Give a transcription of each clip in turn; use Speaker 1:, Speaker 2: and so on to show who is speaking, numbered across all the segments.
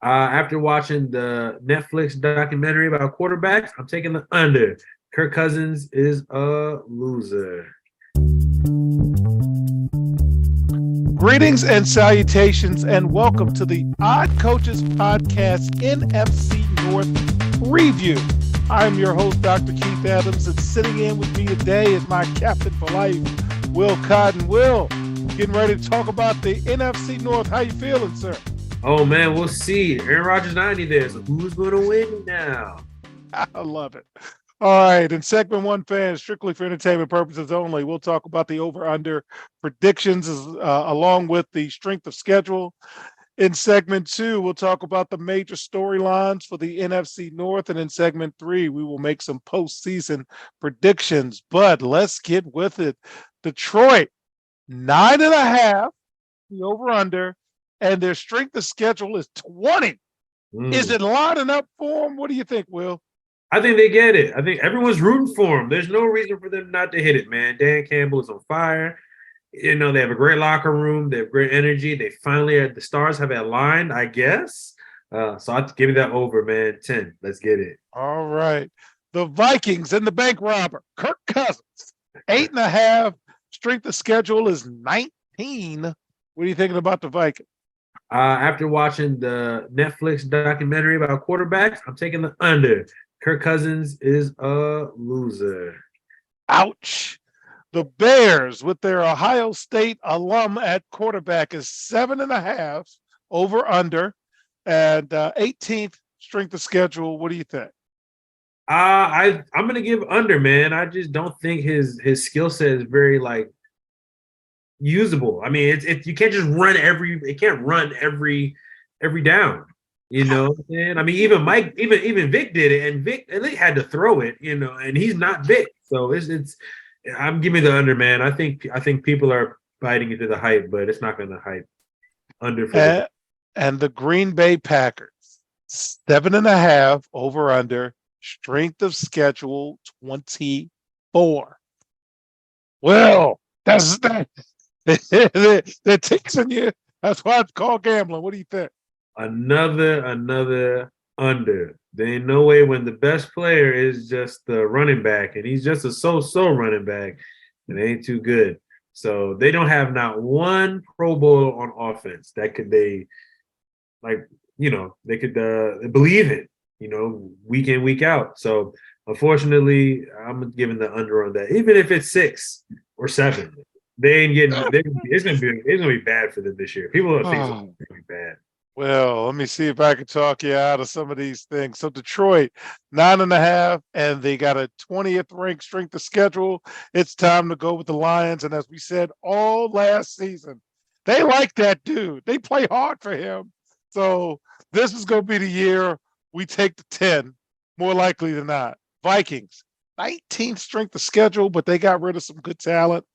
Speaker 1: After watching the Netflix documentary about quarterbacks, I'm taking the under. Kirk Cousins is a loser.
Speaker 2: Greetings and salutations, and welcome to the Odd Coaches Podcast NFC North Preview. I'm your host, Dr. Keith Adams, and sitting in with me today is my captain for life, Will Cotton. Will, getting ready to talk about the NFC North. How you feeling, sir?
Speaker 1: Oh, man, we'll see. Aaron Rodgers 90 there, so who's going to win now?
Speaker 2: I love it. All right, in segment one, fans, strictly for entertainment purposes only, we'll talk about the over-under predictions along with the strength of schedule. In segment two, we'll talk about the major storylines for the NFC North. And in segment three, we will make some postseason predictions. But let's get with it. Detroit, 9.5, the over-under, and their strength of schedule is 20. Is it lining up for them? What do you think, Will?
Speaker 1: I think they get it. I think everyone's rooting for them. There's no reason for them not to hit it, man. Dan Campbell is on fire. You know, they have a great locker room. They have great energy. They finally, the stars have aligned, I guess. So I'll give you that over, man. 10. Let's get it.
Speaker 2: All right. The Vikings and the bank robber, Kirk Cousins, 8.5. Strength of schedule is 19. What are you thinking about the Vikings?
Speaker 1: After watching the Netflix documentary about quarterbacks, I'm taking the under. Kirk Cousins is a loser.
Speaker 2: Ouch. The Bears, with their Ohio State alum at quarterback, is 7.5 over under and 18th strength of schedule. What do you think?
Speaker 1: I'm gonna give under, man. I just don't think his skill set is very usable. I mean, it's you can't just run every down. You know what I'm saying? I mean, even Vic did it, and Vic had to throw it, and he's not Vic. So I'm giving the under, man. I think people are biting into the hype, but it's not gonna hype under for
Speaker 2: and the Green Bay Packers, 7.5 over under, strength of schedule 24. Well, that's that. They're teasing you. That's why it's called gambling. What do you think?
Speaker 1: Another under. There ain't no way when the best player is just the running back and he's just a so-so running back, it ain't too good. So they don't have not one Pro Bowl on offense that they could believe it, week in, week out. So unfortunately, I'm giving the under on that. Even if it's 6 or 7, they ain't getting. It's gonna be bad for them this year. People don't think it's gonna be bad.
Speaker 2: Well, let me see if I can talk you out of some of these things. So Detroit, 9.5, and they got a 20th ranked strength of schedule. It's time to go with the Lions. And as we said all last season, they like that dude. They play hard for him. So this is going to be the year we take the 10, more likely than not. Vikings, 19th strength of schedule, but they got rid of some good talent.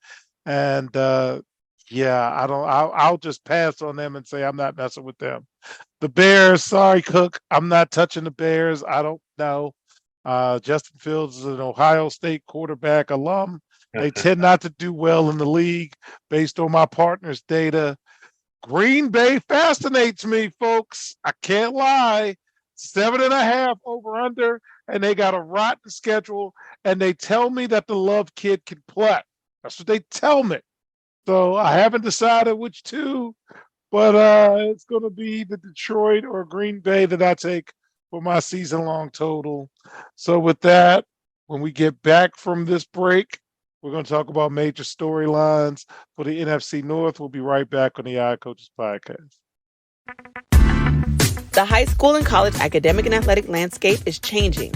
Speaker 2: And I'll just pass on them and say I'm not messing with them. The Bears, sorry, Cook, I'm not touching the Bears. I don't know. Justin Fields is an Ohio State quarterback alum. They tend not to do well in the league based on my partner's data. Green Bay fascinates me, folks. I can't lie. 7.5 over under, and they got a rotten schedule, and they tell me that the Love kid can play. That's what they tell me. So I haven't decided which two, but it's going to be the Detroit or Green Bay that I take for my season-long total. So with that, when we get back from this break, we're going to talk about major storylines for the NFC North. We'll be right back on the Odd Coaches Podcast.
Speaker 3: The high school and college academic and athletic landscape is changing.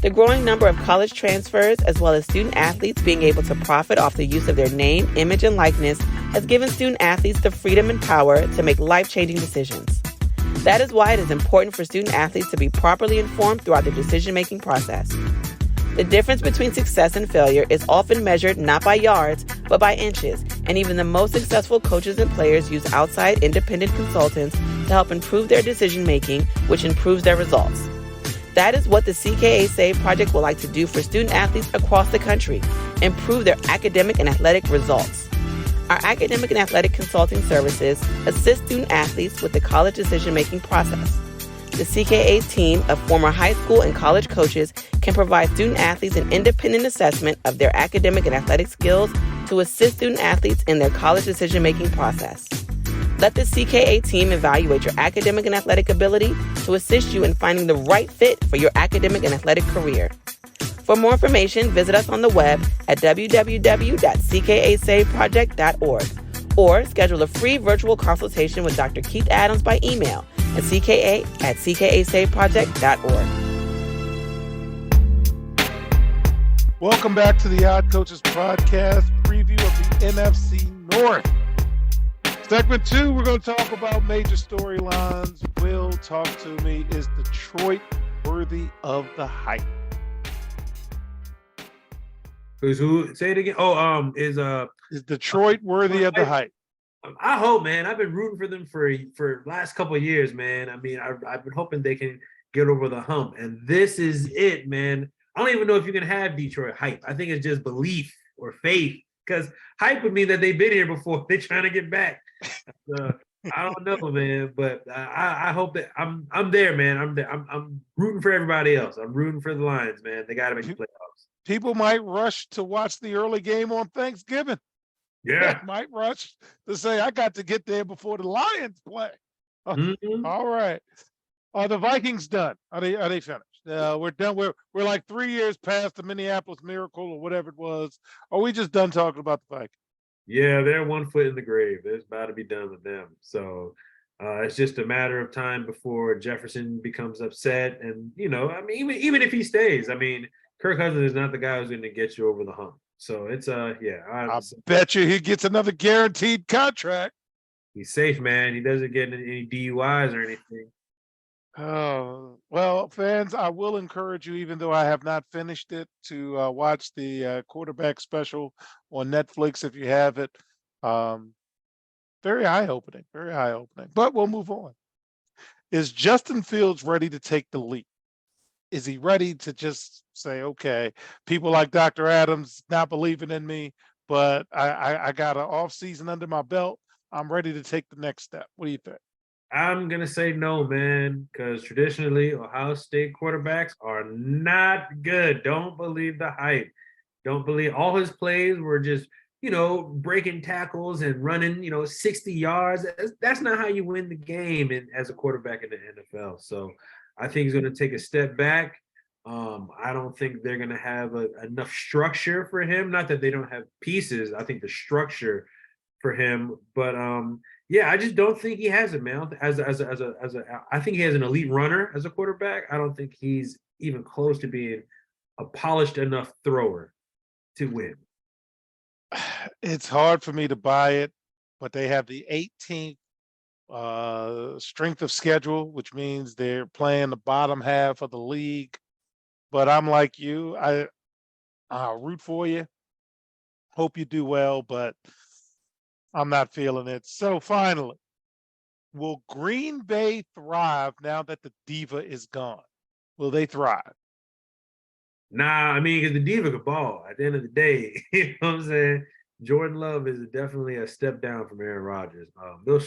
Speaker 3: The growing number of college transfers, as well as student athletes being able to profit off the use of their name, image, and likeness, has given student athletes the freedom and power to make life-changing decisions. That is why it is important for student athletes to be properly informed throughout the decision-making process. The difference between success and failure is often measured not by yards, but by inches, and even the most successful coaches and players use outside independent consultants to help improve their decision-making, which improves their results. That is what the CKA Save Project would like to do for student athletes across the country, improve their academic and athletic results. Our academic and athletic consulting services assist student athletes with the college decision-making process. The CKA team of former high school and college coaches can provide student athletes an independent assessment of their academic and athletic skills to assist student athletes in their college decision-making process. Let the CKA team evaluate your academic and athletic ability to assist you in finding the right fit for your academic and athletic career. For more information, visit us on the web at www.ckasaveproject.org or schedule a free virtual consultation with Dr. Keith Adams by email at cka@ckasaveproject.org.
Speaker 2: Welcome back to the Odd Coaches Podcast, preview of the NFC North. Segment 2, we're going to talk about major storylines. Will, talk to me. Is Detroit worthy of the hype?
Speaker 1: Who's who? Say it again. Is
Speaker 2: Detroit worthy of the hype?
Speaker 1: I hope, man. I've been rooting for them for last couple of years, man. I mean, I've been hoping they can get over the hump, and this is it, man. I don't even know if you can have Detroit hype. I think it's just belief or faith, because hype would mean that they've been here before. They're trying to get back. I don't know, man, but I hope that I'm there, man. I'm there. I'm rooting for everybody else. I'm rooting for the Lions, man. They got to make the playoffs.
Speaker 2: People might rush to watch the early game on Thanksgiving.
Speaker 1: Yeah,
Speaker 2: might rush to say, I got to get there before the Lions play.
Speaker 1: Mm-hmm.
Speaker 2: All right. Are the Vikings done? Are they finished? We're done. We're like 3 years past the Minneapolis Miracle or whatever it was. Are we just done talking about the Vikings?
Speaker 1: Yeah, they're 1 foot in the grave. It's about to be done with them. So it's just a matter of time before Jefferson becomes upset. And, I mean, even if he stays, I mean, Kirk Cousins is not the guy who's going to get you over the hump. So it's
Speaker 2: I bet you he gets another guaranteed contract.
Speaker 1: He's safe, man. He doesn't get any DUIs or anything.
Speaker 2: Oh, well, fans, I will encourage you, even though I have not finished it, to watch the quarterback special on Netflix if you have it. Very eye-opening, very eye-opening. But we'll move on. Is Justin Fields ready to take the leap? Is he ready to just say, okay, people like Dr. Adams not believing in me, but I got an off season under my belt. I'm ready to take the next step. What do you think?
Speaker 1: I'm going to say no, man, because traditionally Ohio State quarterbacks are not good. Don't believe the hype. Don't believe all his plays were just, breaking tackles and running, 60 yards. That's not how you win the game as a quarterback in the NFL. So I think he's going to take a step back. I don't think they're going to have enough structure for him. Not that they don't have pieces. I think the structure for him, but yeah, I just don't think he has it, man. I think he has an elite runner as a quarterback. I don't think he's even close to being a polished enough thrower to win.
Speaker 2: It's hard for me to buy it, but they have the 18th strength of schedule, which means they're playing the bottom half of the league. But I'm like you, I'll root for you. Hope you do well, but I'm not feeling it. So finally, will Green Bay thrive now that the diva is gone? Will they thrive?
Speaker 1: Nah, I mean, because the diva could ball at the end of the day. You know what I'm saying? Jordan Love is definitely a step down from Aaron Rodgers. They'll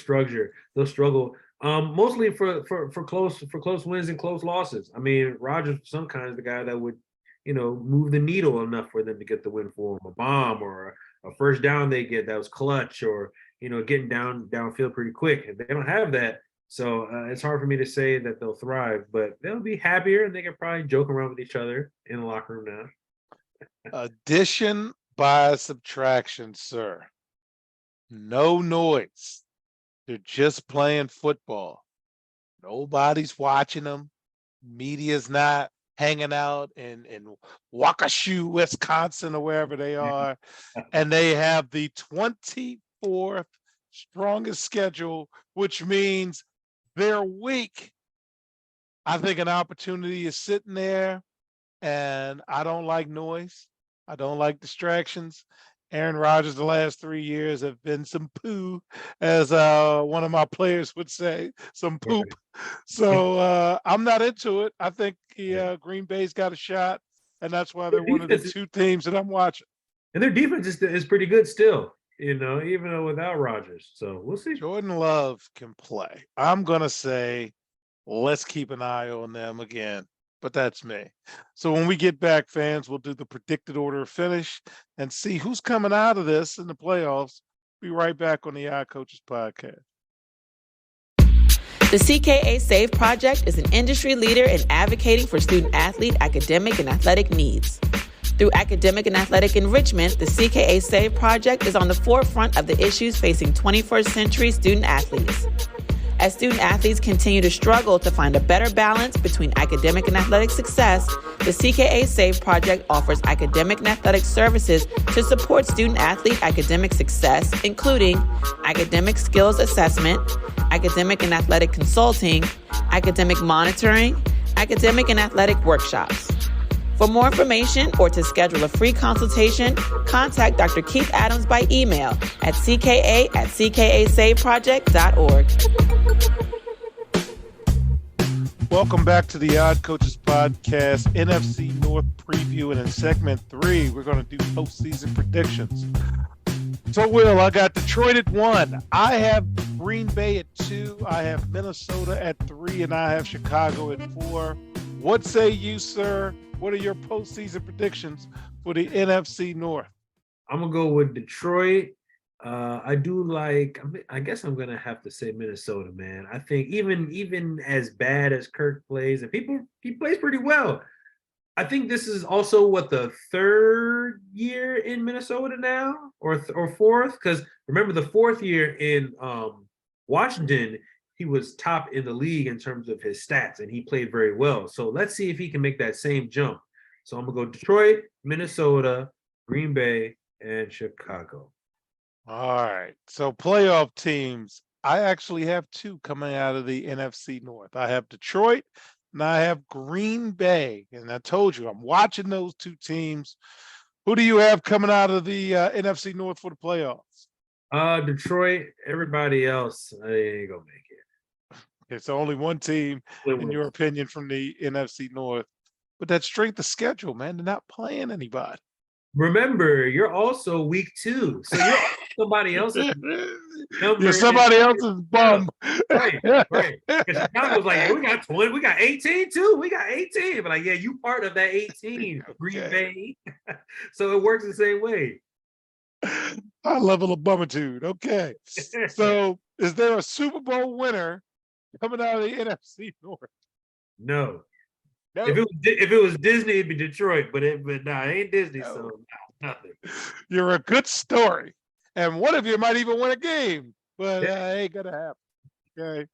Speaker 1: struggle mostly for close wins and close losses. I mean, Rodgers some kind of the guy that would, move the needle enough for them to get the win for him. A bomb or a first down they get that was clutch, or getting downfield pretty quick. If they don't have that, so it's hard for me to say that they'll thrive, but they'll be happier and they can probably joke around with each other in the locker room now.
Speaker 2: Addition by subtraction, sir. No noise. They're just playing football. Nobody's watching them. Media's not hanging out in Waukesha, Wisconsin, or wherever they are. And they have the 24th strongest schedule, which means they're weak. I think an opportunity is sitting there, and I don't like noise. I don't like distractions. Aaron Rodgers the last 3 years have been some poo, as one of my players would say, some poop. So I'm not into it. I think Green Bay's got a shot, and that's why they're one of the two teams that I'm watching.
Speaker 1: And their defense is pretty good still, even though without Rodgers. So we'll see.
Speaker 2: Jordan Love can play. I'm going to say let's keep an eye on them again. But that's me. So when we get back, fans, we'll do the predicted order of finish and see who's coming out of this in the playoffs. Be right back on the Odd Coaches Podcast.
Speaker 3: The CKA SAVE Project is an industry leader in advocating for student-athlete, academic, and athletic needs. Through academic and athletic enrichment, the CKA SAVE Project is on the forefront of the issues facing 21st century student-athletes. As student-athletes continue to struggle to find a better balance between academic and athletic success, the CKA SAVE Project offers academic and athletic services to support student-athlete academic success, including academic skills assessment, academic and athletic consulting, academic monitoring, academic and athletic workshops. For more information or to schedule a free consultation, contact Dr. Keith Adams by email at cka@ckasaveproject.org.
Speaker 2: Welcome back to the Odd Coaches Podcast, NFC North preview. And in segment 3, we're going to do postseason predictions. So, Will, I got Detroit at 1. I have Green Bay at 2. I have Minnesota at 3. And I have Chicago at 4. What say you, sir? What are your postseason predictions for the NFC North?
Speaker 1: I'm going to go with Detroit. I guess I'm going to have to say Minnesota, man. I think even as bad as Kirk plays, and he plays pretty well. I think this is also the third year in Minnesota now, or fourth, because remember the fourth year in Washington, he was top in the league in terms of his stats, and he played very well. So let's see if he can make that same jump. So I'm going to go Detroit, Minnesota, Green Bay, and Chicago.
Speaker 2: All right. So playoff teams, I actually have 2 coming out of the NFC North. I have Detroit and I have Green Bay. And I told you, I'm watching those 2 teams. Who do you have coming out of the NFC North for the playoffs?
Speaker 1: Detroit. Everybody else, they ain't going to make it.
Speaker 2: It's only one team, in your opinion, from the NFC North. But that strength of schedule, man, they're not playing anybody.
Speaker 1: Remember, you're also week 2, so you're somebody else's number.
Speaker 2: You're somebody else's bum.
Speaker 1: Right. Because Chicago's like, hey, we got 20, we got 18 too. We got 18. But like, yeah, you part of that 18, okay. Green Bay. So it works the same way.
Speaker 2: High level of bummitude. Okay. So is there a Super Bowl winner coming out of the NFC North?
Speaker 1: No. If it was Disney, it'd be Detroit, but it ain't Disney, so nothing.
Speaker 2: You're a good story, and one of you might even win a game, but it ain't gonna happen. Okay.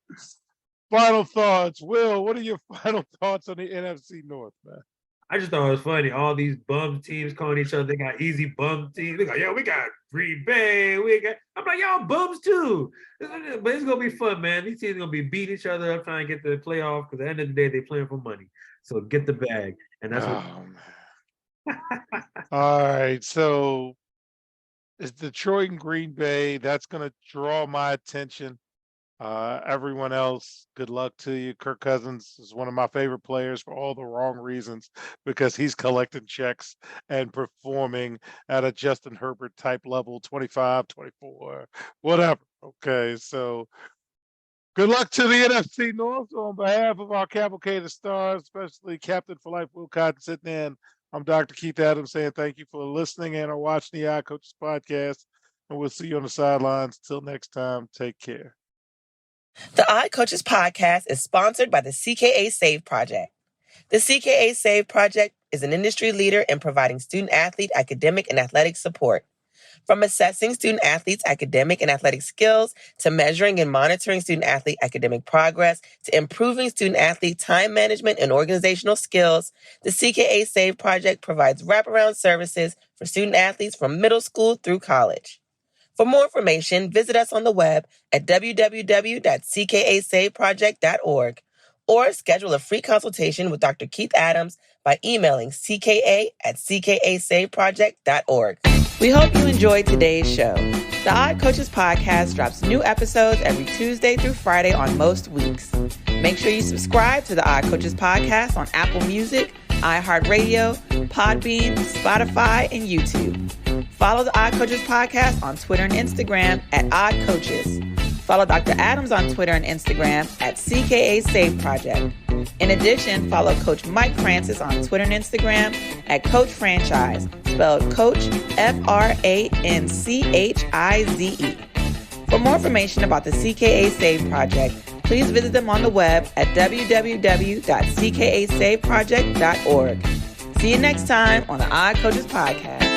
Speaker 2: Final thoughts, Will. What are your final thoughts on the NFC North, man?
Speaker 1: I just thought it was funny. All these bum teams calling each other. They got easy bum teams. They go, yeah, we got Green Bay. I'm like, y'all bums too. But it's gonna be fun, man. These teams are gonna be beating each other up trying to get to the playoff. Because at the end of the day, they playing for money. So get the bag, and that's what.
Speaker 2: All right, so it's Detroit and Green Bay. That's going to draw my attention. Everyone else, good luck to you. Kirk Cousins is one of my favorite players for all the wrong reasons, because he's collecting checks and performing at a Justin Herbert type level, 25, 24, whatever. Okay, so good luck to the NFC North. On behalf of our Cavalcade of Stars, especially Captain for Life, Will Cotton, sitting in, I'm Dr. Keith Adams saying thank you for listening and or watching the Odd Coaches Podcast. And we'll see you on the sidelines. Till next time, take care.
Speaker 3: The Odd Coaches Podcast is sponsored by the CKA SAVE Project. The CKA SAVE Project is an industry leader in providing student-athlete academic and athletic support. From assessing student-athletes' academic and athletic skills, to measuring and monitoring student-athlete academic progress, to improving student-athlete time management and organizational skills, the CKA SAVE Project provides wraparound services for student-athletes from middle school through college. For more information, visit us on the web at www.ckasaveproject.org or schedule a free consultation with Dr. Keith Adams by emailing cka@ckasaveproject.org. We hope you enjoyed today's show. The Odd Coaches Podcast drops new episodes every Tuesday through Friday on most weeks. Make sure you subscribe to the Odd Coaches Podcast on Apple Music, iHeartRadio, Podbean, Spotify, and YouTube. Follow the Odd Coaches Podcast on Twitter and Instagram @OddCoaches. Follow Dr. Adams on Twitter and Instagram at CKA Save Project. In addition, follow Coach Mike Francis on Twitter and Instagram at Coach Franchise, spelled Coach Franchize. For more information about the CKA Save Project, please visit them on the web at www.ckasaveproject.org. See you next time on the Odd Coaches Podcast.